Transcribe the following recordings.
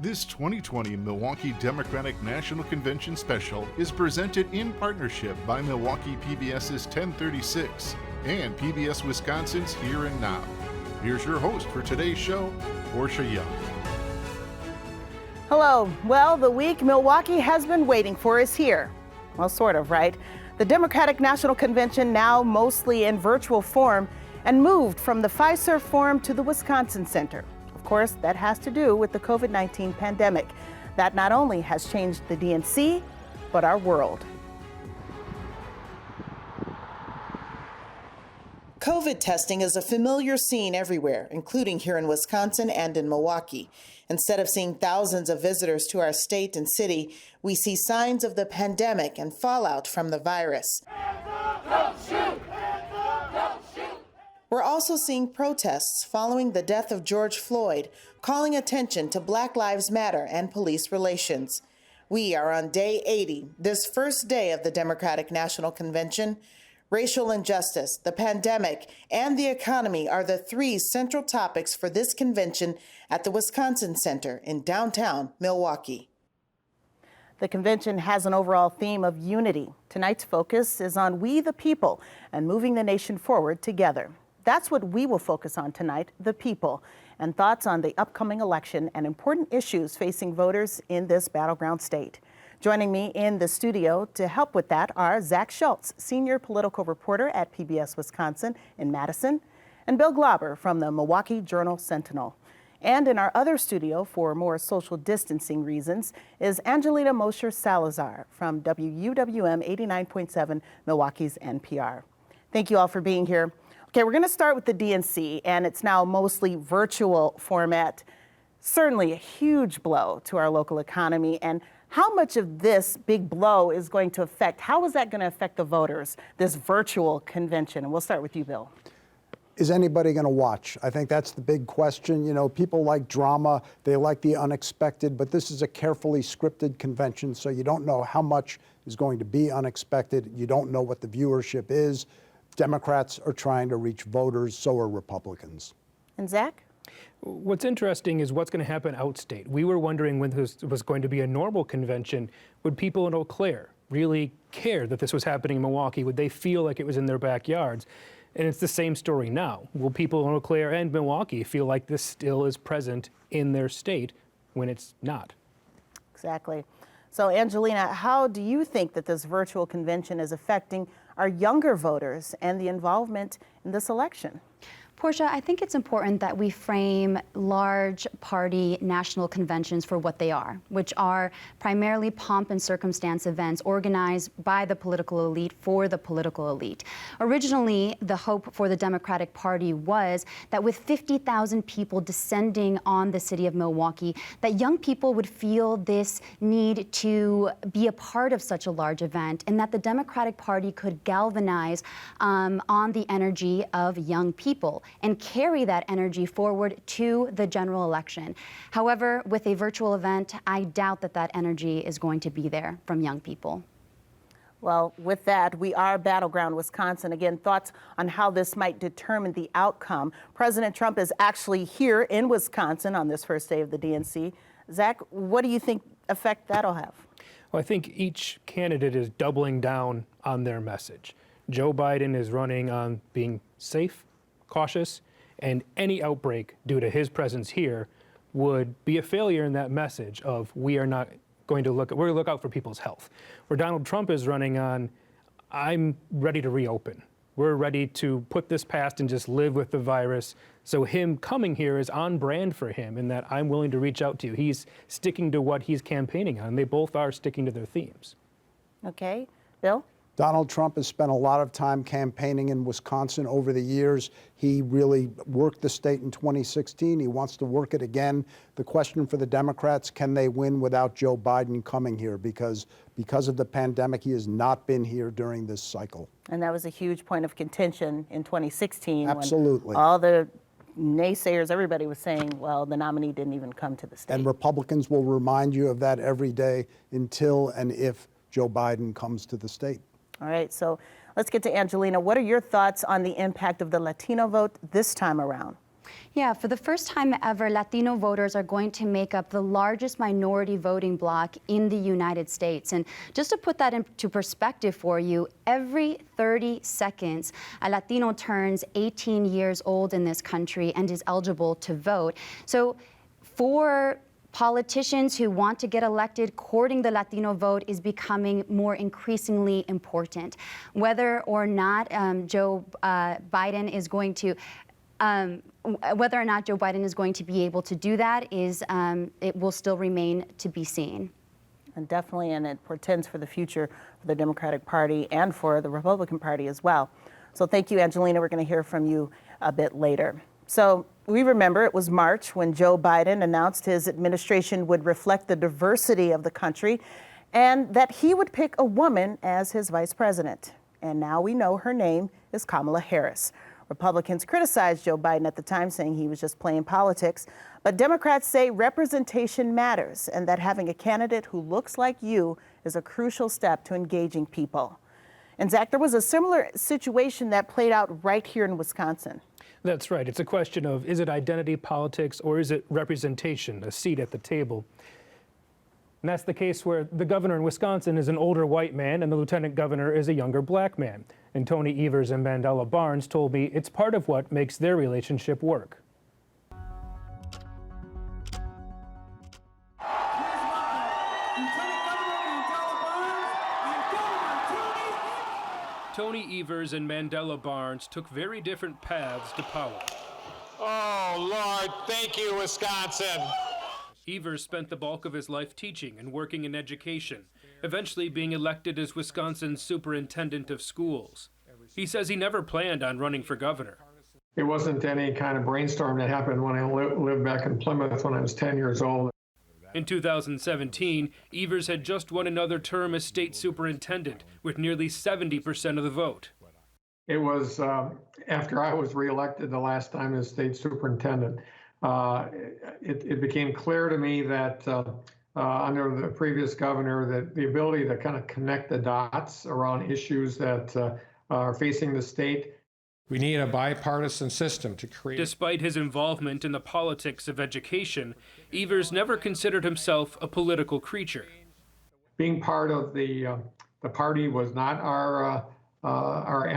This 2020 Milwaukee Democratic National Convention special is presented in partnership by Milwaukee PBS's 1036 and PBS Wisconsin's Here and Now. Here's your host for today's show, Portia Young. Hello. Well, the week Milwaukee has been waiting for is here. Well, sort of, right? The Democratic National Convention, now mostly in virtual form, and moved from the Fiserv Forum to the Wisconsin Center. Of course, that has to do with the COVID-19 pandemic. That not only has changed the DNC, but our world. COVID testing is a familiar scene everywhere, including here in Wisconsin and in Milwaukee. Instead of seeing thousands of visitors to our state and city, we see signs of the pandemic and fallout from the virus. Hands up, don't shoot! Hands up, don't shoot! We're also seeing protests following the death of George Floyd, calling attention to Black Lives Matter and police relations. We are on day 80, this first day of the Democratic National Convention. Racial injustice, the pandemic, and the economy are the three central topics for this convention at the Wisconsin Center in downtown Milwaukee. The convention has an overall theme of unity. Tonight's focus is on we the people and moving the nation forward together. That's what we will focus on tonight, the people, and thoughts on the upcoming election and important issues facing voters in this battleground state. Joining me in the studio to help with that are Zac Schultz, senior political reporter at PBS Wisconsin in Madison, and Bill Glauber from the Milwaukee Journal-Sentinel. And in our other studio, for more social distancing reasons, is Angelina Mosher Salazar from WUWM 89.7, Milwaukee's NPR. Thank you all for being here. Okay, we're going to start with the DNC, and it's now mostly virtual format. Certainly a huge blow to our local economy. And how much of this big blow is going to affect, how is that going to affect the voters, this virtual convention? And we'll start with you, Bill. Is anybody going to watch? I think that's the big question. You know, people like drama, they like the unexpected, but this is a carefully scripted convention, so you don't know how much is going to be unexpected. You don't know what the viewership is. Democrats are trying to reach voters, so are Republicans. And Zac? What's interesting is what's going to happen outstate. We were wondering when this was going to be a normal convention. Would people in Eau Claire really care that this was happening in Milwaukee? Would they feel like it was in their backyards? And it's the same story now. Will people in Eau Claire and Milwaukee feel like this still is present in their state when it's not? Exactly. So, Angelina, how do you think that this virtual convention is affecting our younger voters and the involvement in this election? Portia, I think it's important that we frame large party national conventions for what they are, which are primarily pomp and circumstance events organized by the political elite for the political elite. Originally, the hope for the Democratic Party was that with 50,000 people descending on the city of Milwaukee, that young people would feel this need to be a part of such a large event, and that the Democratic Party could galvanize on the energy of young people and carry that energy forward to the general election. However, with a virtual event, I doubt that that energy is going to be there from young people. Well, with that, we are Battleground Wisconsin. Again, thoughts on how this might determine the outcome. President Trump is actually here in Wisconsin on this first day of the DNC. Zac, what do you think effect that'll have? Well, I think each candidate is doubling down on their message. Joe Biden is running on being safe, cautious, and any outbreak due to his presence here would be a failure in that message of we're going to look out for people's health. Where Donald Trump is running on, I'm ready to reopen. We're ready to put this past and just live with the virus. So him coming here is on brand for him in that I'm willing to reach out to you. He's sticking to what he's campaigning on. They both are sticking to their themes. Okay, Bill? Donald Trump has spent a lot of time campaigning in Wisconsin over the years. He really worked the state in 2016. He wants to work it again. The question for the Democrats, can they win without Joe Biden coming here? Because of the pandemic, he has not been here during this cycle. And that was a huge point of contention in 2016. Absolutely. When all the naysayers, everybody was saying, well, the nominee didn't even come to the state. And Republicans will remind you of that every day until and if Joe Biden comes to the state. All right, so let's get to Angelina. What are your thoughts on the impact of the Latino vote this time around? Yeah, for the first time ever, Latino voters are going to make up the largest minority voting bloc in the United States. And just to put that into perspective for you, every 30 seconds, a Latino turns 18 years old in this country and is eligible to vote. So for politicians who want to get elected, courting the Latino vote is becoming more increasingly important. Whether or not Joe Biden is going to be able to do that is it will still remain to be seen. And definitely, and it portends for the future for the Democratic Party and for the Republican Party as well. So thank you, Angelina. We're going to hear from you a bit later. So we remember it was March when Joe Biden announced his administration would reflect the diversity of the country and that he would pick a woman as his vice president. And now we know her name is Kamala Harris. Republicans criticized Joe Biden at the time, saying he was just playing politics. But Democrats say representation matters and that having a candidate who looks like you is a crucial step to engaging people. And Zach, there was a similar situation that played out right here in Wisconsin. That's right. It's a question of, is it identity politics or is it representation, a seat at the table? And that's the case where the governor in Wisconsin is an older white man and the lieutenant governor is a younger black man. And Tony Evers and Mandela Barnes told me it's part of what makes their relationship work. Tony Evers and Mandela Barnes took very different paths to power. Oh, Lord, thank you, Wisconsin. Evers spent the bulk of his life teaching and working in education, eventually being elected as Wisconsin's superintendent of schools. He says he never planned on running for governor. It wasn't any kind of brainstorm that happened when I lived back in Plymouth when I was 10 years old. In 2017, Evers had just won another term as state superintendent with nearly 70% of the vote. It was after I was reelected the last time as state superintendent. It became clear to me that under the previous governor that the ability to kind of connect the dots around issues that are facing the state. We need a bipartisan system to create. Despite his involvement in the politics of education, Evers never considered himself a political creature. Being part of the party was not our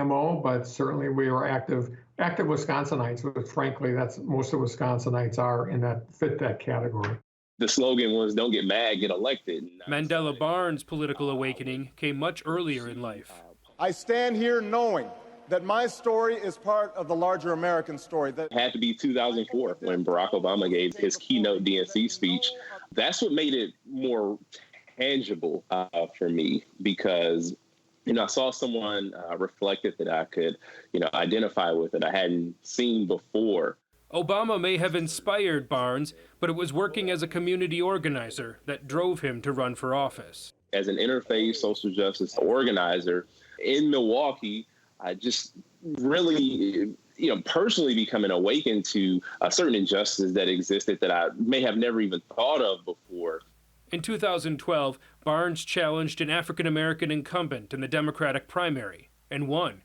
MO, but certainly we were active Wisconsinites. But frankly, that's most of Wisconsinites are fit that category. The slogan was "Don't get mad, get elected." Mandela Barnes' political awakening came much earlier in life. I stand here knowing that my story is part of the larger American story. That had to be 2004 when Barack Obama gave his keynote DNC speech. That's what made it more tangible for me because, I saw someone reflected that I could, identify with that I hadn't seen before. Obama may have inspired Barnes, but it was working as a community organizer that drove him to run for office. As an interfaith social justice organizer in Milwaukee, I just really, personally becoming awakened to certain injustices that existed that I may have never even thought of before. In 2012, Barnes challenged an African-American incumbent in the Democratic primary and won.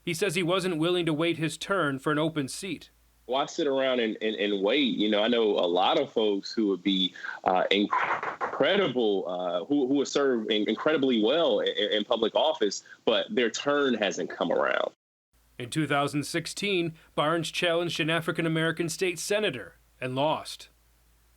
He says he wasn't willing to wait his turn for an open seat. Why sit around and wait? I know a lot of folks who would be incredible, who would serve incredibly well in public office, but their turn hasn't come around. In 2016, Barnes challenged an African-American state senator and lost.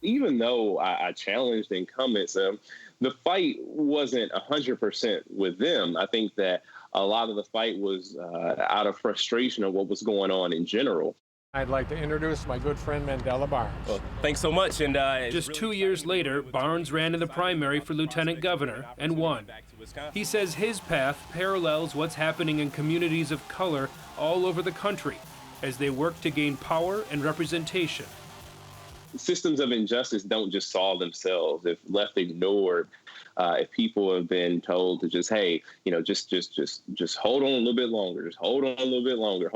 Even though I challenged incumbents, the fight wasn't 100% with them. I think that a lot of the fight was out of frustration of what was going on in general. I'd like to introduce my good friend Mandela Barnes. Well, thanks so much. And just 2 years later, Barnes ran in the primary for lieutenant governor and won. He says his path parallels what's happening in communities of color all over the country as they work to gain power and representation. Systems of injustice don't just solve themselves if left ignored. If people have been told to just, hey, just hold on a little bit longer, just hold on a little bit longer,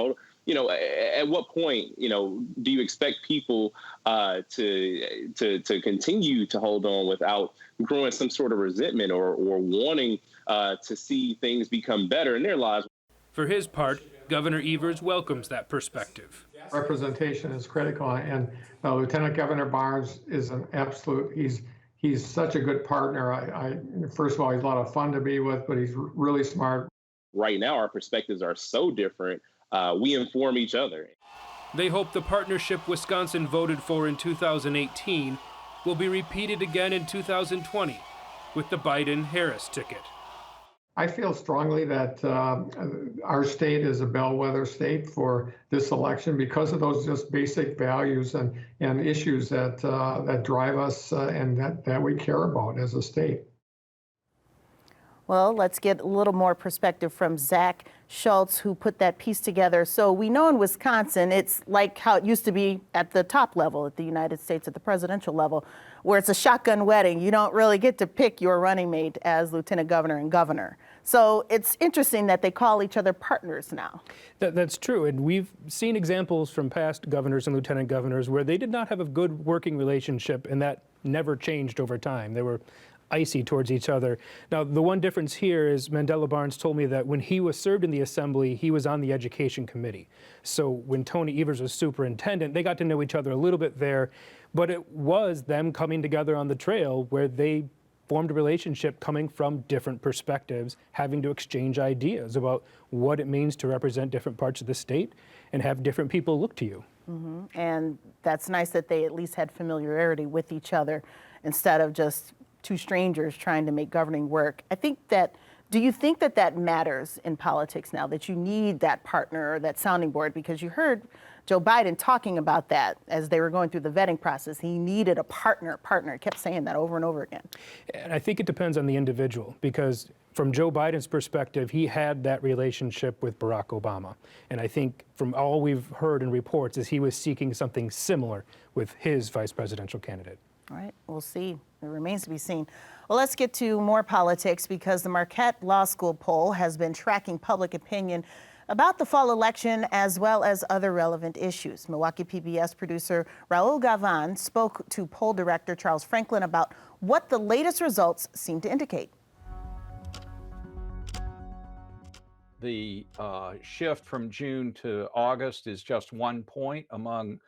at what point, do you expect people to continue to hold on without growing some sort of resentment or wanting to see things become better in their lives? For his part, Governor Evers welcomes that perspective. Representation is critical, and Lieutenant Governor Barnes is an absolute, he's such a good partner. First of all, he's a lot of fun to be with, but he's really smart. Right now, our perspectives are so different. We inform each other. They hope the partnership Wisconsin voted for in 2018 will be repeated again in 2020 with the Biden-Harris ticket. I feel strongly that our state is a bellwether state for this election because of those just basic values and issues that drive us and that we care about as a state. Well, let's get a little more perspective from Zac Schultz, who put that piece together. So we know in Wisconsin, it's like how it used to be at the top level at the United States, at the presidential level, where it's a shotgun wedding. You don't really get to pick your running mate as lieutenant governor and governor. So it's interesting that they call each other partners now. That's true. And we've seen examples from past governors and lieutenant governors where they did not have a good working relationship, and that never changed over time. They were icy towards each other. Now, the one difference here is Mandela Barnes told me that when he was served in the assembly, he was on the education committee. So when Tony Evers was superintendent, they got to know each other a little bit there, but it was them coming together on the trail where they formed a relationship coming from different perspectives, having to exchange ideas about what it means to represent different parts of the state and have different people look to you. Mm-hmm. And that's nice that they at least had familiarity with each other instead of just two strangers trying to make governing work. Do you think that matters in politics now, that you need that partner or that sounding board? Because you heard Joe Biden talking about that as they were going through the vetting process. He needed a partner. He kept saying that over and over again. And I think it depends on the individual, because from Joe Biden's perspective, he had that relationship with Barack Obama. And I think from all we've heard in reports is he was seeking something similar with his vice presidential candidate. All right, we'll see. It remains to be seen. Well, let's get to more politics, because the Marquette Law School poll has been tracking public opinion about the fall election as well as other relevant issues. Milwaukee PBS producer Raul Gavan spoke to poll director Charles Franklin about what the latest results seem to indicate. The shift from June to August is just 1 point among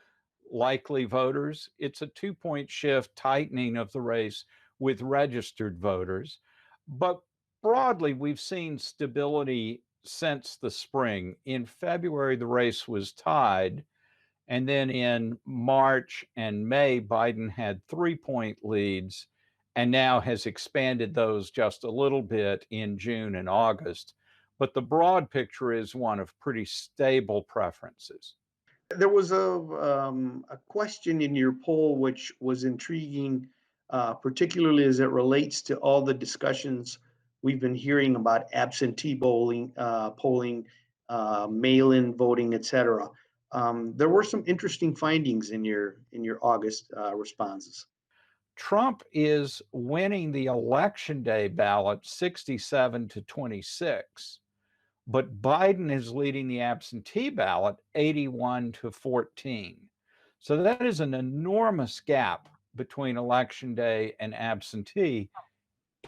likely voters. It's a 2-point shift, tightening of the race with registered voters. But broadly, we've seen stability since the spring. In February, the race was tied. And then in March and May, Biden had 3-point leads and now has expanded those just a little bit in June and August. But the broad picture is one of pretty stable preferences. There was a question in your poll which was intriguing, particularly as it relates to all the discussions we've been hearing about absentee polling, mail-in voting, et cetera. There were some interesting findings in your August responses. Trump is winning the election day ballot 67-26. But Biden is leading the absentee ballot 81-14. So that is an enormous gap between election day and absentee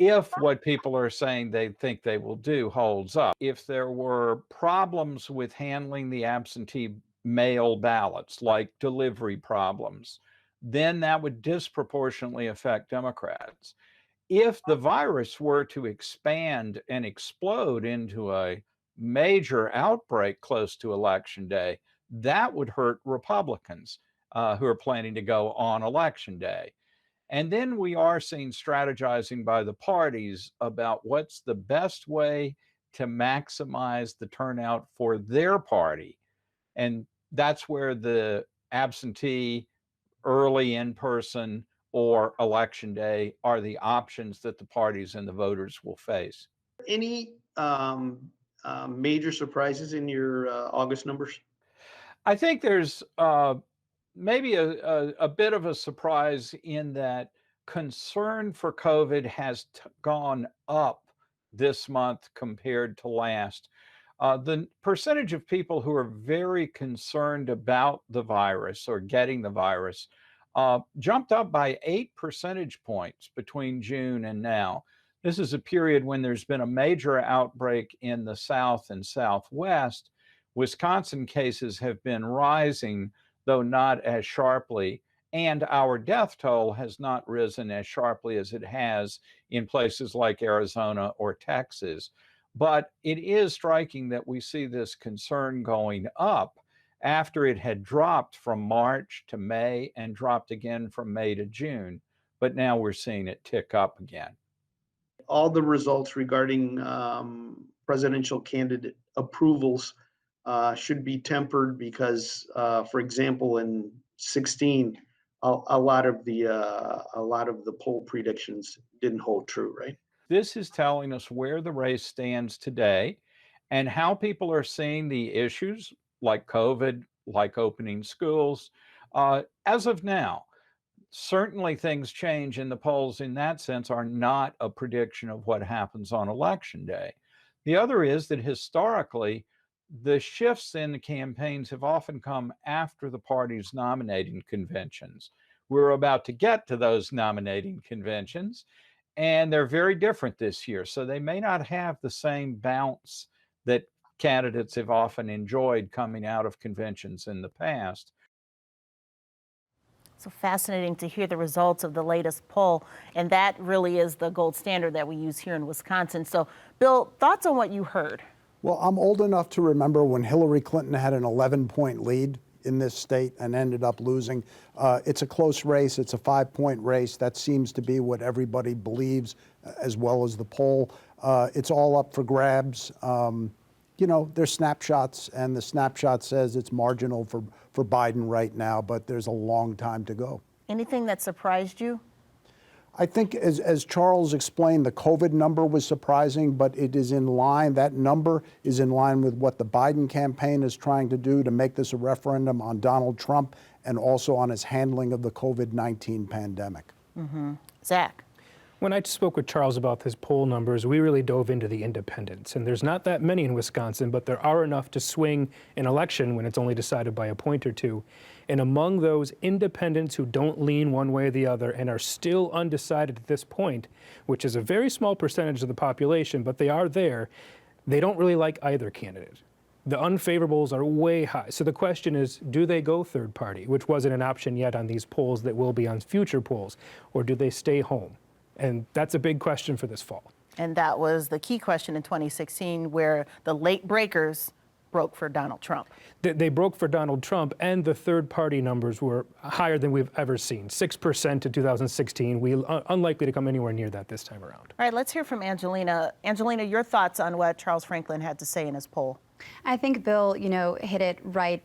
if what people are saying they think they will do holds up. If there were problems with handling the absentee mail ballots, like delivery problems, then that would disproportionately affect Democrats. If the virus were to expand and explode into a major outbreak close to election day, that would hurt Republicans who are planning to go on election day. And then we are seeing strategizing by the parties about what's the best way to maximize the turnout for their party. And that's where the absentee, early in-person, or election day are the options that the parties and the voters will face. Any major surprises in your August numbers? I think there's maybe a bit of a surprise in that concern for COVID has gone up this month compared to last. The percentage of people who are very concerned about the virus or getting the virus jumped up by 8 percentage points between June and now. This is a period when there's been a major outbreak in the South and Southwest, Wisconsin cases have been rising, though not as sharply, and our death toll has not risen as sharply as it has in places like Arizona or Texas. But it is striking that we see this concern going up after it had dropped from March to May and dropped again from May to June. But now we're seeing it tick up again. All the results regarding presidential candidate approvals should be tempered because, for example, in 2016, a lot of the poll predictions didn't hold true, right? This is telling us where the race stands today and how people are seeing the issues like COVID, like opening schools, as of now. Certainly things change, and the polls in that sense are not a prediction of what happens on election day. The other is that historically, the shifts in the campaigns have often come after the party's nominating conventions. We're about to get to those nominating conventions, and they're very different this year. So they may not have the same bounce that candidates have often enjoyed coming out of conventions in the past. So fascinating to hear the results of the latest poll, and that really is the gold standard that we use here in Wisconsin. So, Bill, thoughts on what you heard? Well, I'm old enough to remember when Hillary Clinton had an 11-point lead in this state and ended up losing. It's a close race. It's a 5-point race. That seems to be what everybody believes, as well as the poll. It's all up for grabs. You know, there's snapshots, and the snapshot says it's marginal for Biden right now, but there's a long time to go. Anything that surprised you? I think, as Charles explained, the COVID number was surprising, but it is in line. That number is in line with what the Biden campaign is trying to do to make this a referendum on Donald Trump and also on his handling of the COVID-19 pandemic. Mm-hmm. Zach? When I spoke with Charles about his poll numbers, we really dove into the independents. And there's not that many in Wisconsin, but there are enough to swing an election when it's only decided by a point or two. And among those independents who don't lean one way or the other and are still undecided at this point, which is a very small percentage of the population, but they are there, they don't really like either candidate. The unfavorables are way high. So the question is, do they go third party, which wasn't an option yet on these polls that will be on future polls, or do they stay home? And that's a big question for this fall. And that was the key question in 2016, where the late breakers broke for Donald Trump. They broke for Donald Trump, and the third-party numbers were higher than we've ever seen. 6% in 2016. We unlikely to come anywhere near that this time around. All right, let's hear from Angelina. Angelina, your thoughts on what Charles Franklin had to say in his poll? I think Bill, hit it right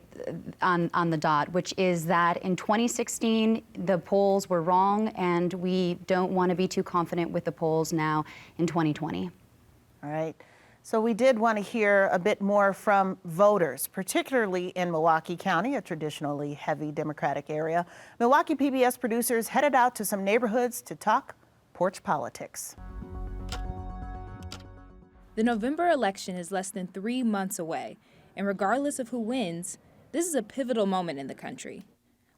on the dot, which is that in 2016, the polls were wrong, and we don't want to be too confident with the polls now in 2020. All right. So we did want to hear a bit more from voters, particularly in Milwaukee County, a traditionally heavy Democratic area. Milwaukee PBS producers headed out to some neighborhoods to talk porch politics. The November election is less than 3 months away, and regardless of who wins, this is a pivotal moment in the country.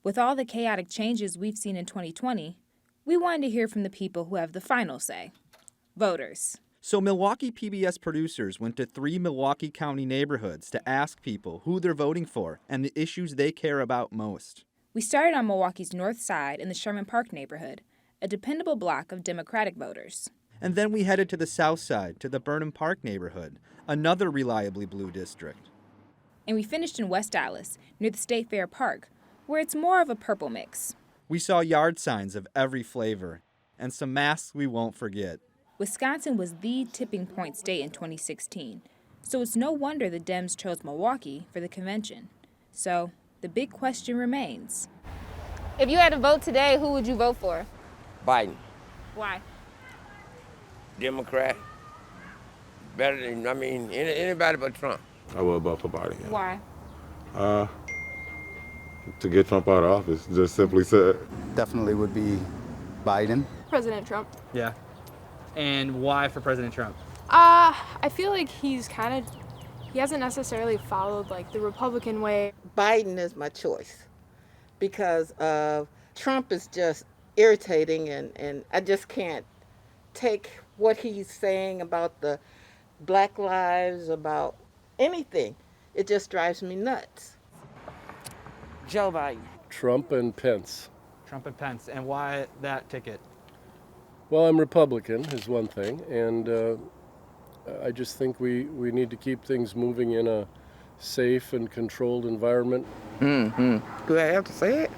With all the chaotic changes we've seen in 2020, we wanted to hear from the people who have the final say, voters. So Milwaukee PBS producers went to 3 Milwaukee County neighborhoods to ask people who they're voting for and the issues they care about most. We started on Milwaukee's north side in the Sherman Park neighborhood, a dependable block of Democratic voters. And then we headed to the south side, to the Burnham Park neighborhood, another reliably blue district. And we finished in West Dallas, near the State Fair Park, where it's more of a purple mix. We saw yard signs of every flavor, and some masks we won't forget. Wisconsin was the tipping point state in 2016, so it's no wonder the Dems chose Milwaukee for the convention. So the big question remains. If you had to vote today, who would you vote for? Biden. Why? Democrat. Better than, anybody but Trump. I would vote for Biden. Yeah. Why? To get Trump out of office, just simply said. Definitely would be Biden. President Trump. Yeah. And why for President Trump? I feel like he hasn't necessarily followed the Republican way. Biden is my choice because Trump is just irritating and I just can't take what he's saying about the Black lives, about anything. it just drives me nuts. Joe Biden. Trump and Pence. Trump and Pence. And why that ticket? Well, I'm Republican is one thing, and I just think we need to keep things moving in a safe and controlled environment. Mm-hmm. Do I have to say it?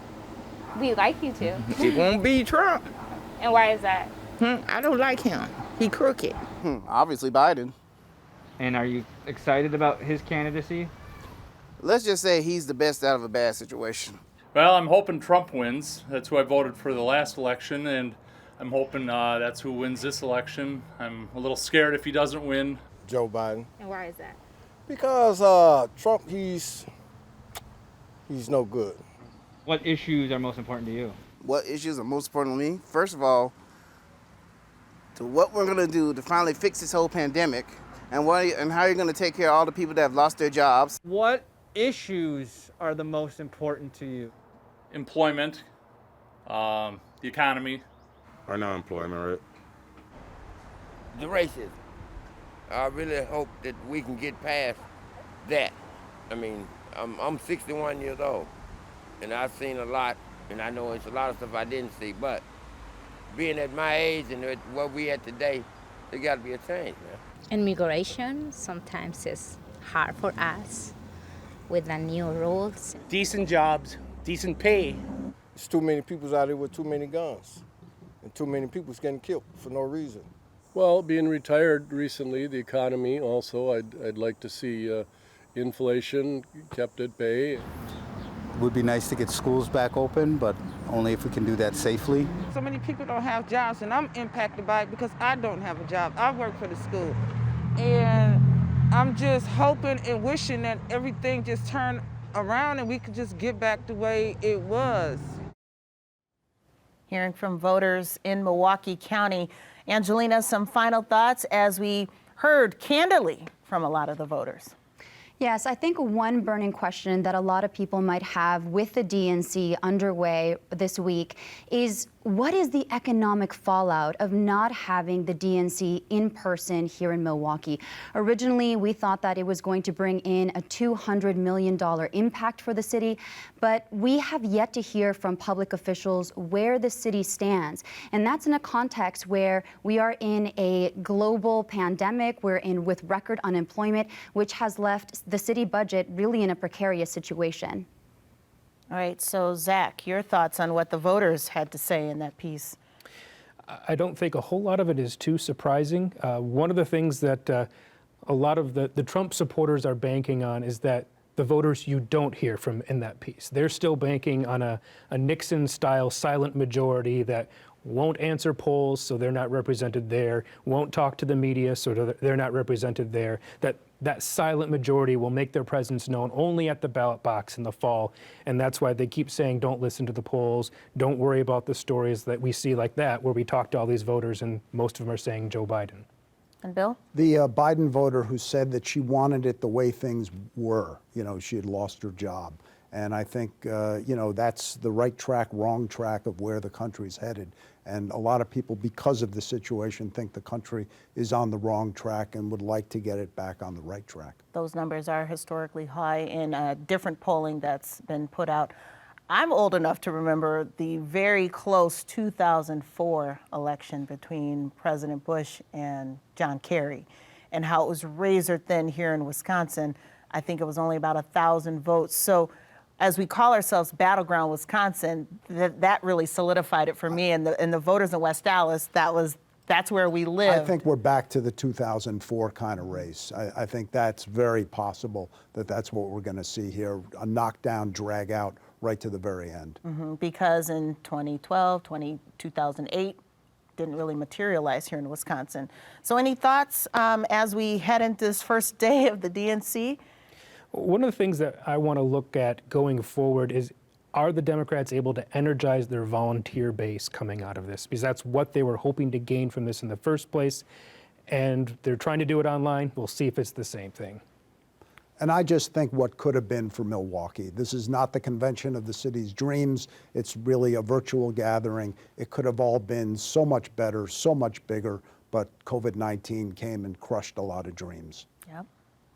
We'd like you to. It won't be Trump. And why is that? I don't like him. He crooked. Obviously Biden. And are you excited about his candidacy? Let's just say he's the best out of a bad situation. Well, I'm hoping Trump wins. That's who I voted for the last election, and I'm hoping that's who wins this election. I'm a little scared if he doesn't win. Joe Biden. And why is that? Because Trump, he's no good. What issues are most important to you? What issues are most important to me? First of all, to what we're gonna do to finally fix this whole pandemic, and how you're gonna take care of all the people that have lost their jobs. What issues are the most important to you? Employment, the economy. Or unemployment, right? The racism. I really hope that we can get past that. I mean, I'm 61 years old, and I've seen a lot, and I know it's a lot of stuff I didn't see, but being at my age and at what we at today, there got to be a change, man. Immigration sometimes is hard for us with the new rules. Decent jobs, decent pay. There's too many people out there with too many guns, and too many people's getting killed for no reason. Well, being retired recently, the economy also, I'd like to see inflation kept at bay. It would be nice to get schools back open, but only if we can do that safely. So many people don't have jobs, and I'm impacted by it because I don't have a job. I work for the school. And I'm just hoping and wishing that everything just turned around and we could just get back the way it was. Hearing from voters in Milwaukee County. Angelina, some final thoughts as we heard candidly from a lot of the voters. Yes, I think one burning question that a lot of people might have with the DNC underway this week is, what is the economic fallout of not having the DNC in person here in Milwaukee? Originally, we thought that it was going to bring in a $200 million impact for the city, but we have yet to hear from public officials where the city stands. And that's in a context where we are in a global pandemic, we're in with record unemployment, which has left the city budget really in a precarious situation. All right, so Zac, your thoughts on what the voters had to say in that piece? I don't think a whole lot of it is too surprising. One of the things that a lot of the Trump supporters are banking on is that the voters you don't hear from in that piece. They're still banking on a Nixon-style silent majority that won't answer polls, so they're not represented there, won't talk to the media, so they're not represented there, that silent majority will make their presence known only at the ballot box in the fall. And that's why they keep saying, don't listen to the polls, don't worry about the stories that we see like that, where we talk to all these voters and most of them are saying Joe Biden. And Bill? The Biden voter who said that she wanted it the way things were, she had lost her job. And I think, that's the right track, wrong track of where the country's headed. And a lot of people, because of the situation, think the country is on the wrong track and would like to get it back on the right track. Those numbers are historically high in different polling that's been put out. I'm old enough to remember the very close 2004 election between President Bush and John Kerry, and how it was razor thin here in Wisconsin. I think it was only about 1,000 votes. So as we call ourselves Battleground Wisconsin, that really solidified it for me. And the voters in West Dallas, that's where we live. I think we're back to the 2004 kind of race. I think that's very possible that's what we're going to see here, a knockdown, drag out right to the very end. Mm-hmm. Because in 2012, 2008, didn't really materialize here in Wisconsin. So any thoughts as we head into this first day of the DNC? One of the things that I want to look at going forward is, are the Democrats able to energize their volunteer base coming out of this? Because that's what they were hoping to gain from this in the first place. And they're trying to do it online. We'll see if it's the same thing. And I just think what could have been for Milwaukee. This is not the convention of the city's dreams. It's really a virtual gathering. It could have all been so much better, so much bigger, but COVID-19 came and crushed a lot of dreams. Yep,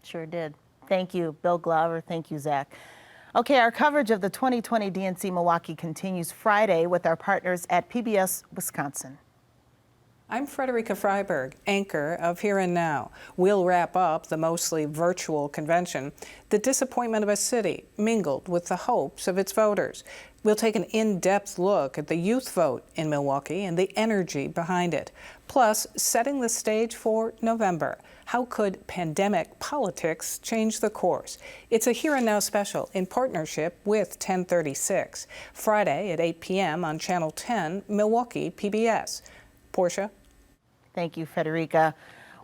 sure did. Thank you, Bill Glauber. Thank you, Zac. Okay, our coverage of the 2020 DNC Milwaukee continues Friday with our partners at PBS Wisconsin. I'm Frederica Freiberg, anchor of Here and Now. We'll wrap up the mostly virtual convention, the disappointment of a city mingled with the hopes of its voters. We'll take an in-depth look at the youth vote in Milwaukee and the energy behind it. Plus, setting the stage for November. How could pandemic politics change the course? It's a Here and Now special in partnership with 1036. Friday at 8 p.m. on Channel 10, Milwaukee PBS. Portia? Thank you, Frederica.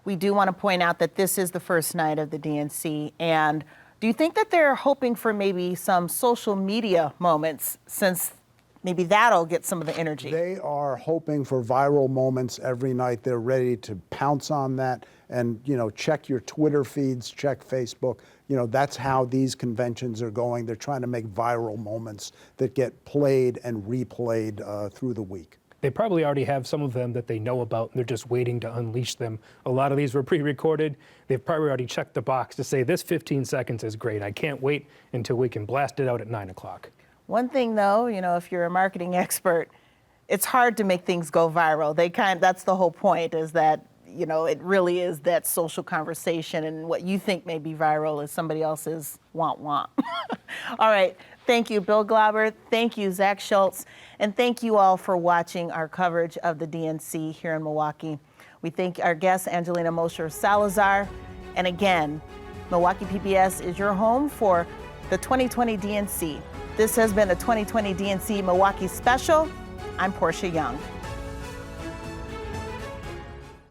We do want to point out that this is the first night of the DNC, and do you think that they're hoping for maybe some social media moments, since maybe that'll get some of the energy? They are hoping for viral moments every night. They're ready to pounce on that and, check your Twitter feeds, check Facebook. That's how these conventions are going. They're trying to make viral moments that get played and replayed through the week. They probably already have some of them that they know about, and they're just waiting to unleash them. A lot of these were pre-recorded. They've probably already checked the box to say this 15 seconds is great. I can't wait until we can blast it out at 9 o'clock. One thing though, if you're a marketing expert, it's hard to make things go viral. That's the whole point, is that, it really is that social conversation, and what you think may be viral is somebody else's want. All right. Thank you, Bill Glauber. Thank you, Zac Schultz. And thank you all for watching our coverage of the DNC here in Milwaukee. We thank our guest, Angelina Mosher Salazar. And again, Milwaukee PBS is your home for the 2020 DNC. This has been a 2020 DNC Milwaukee special. I'm Portia Young.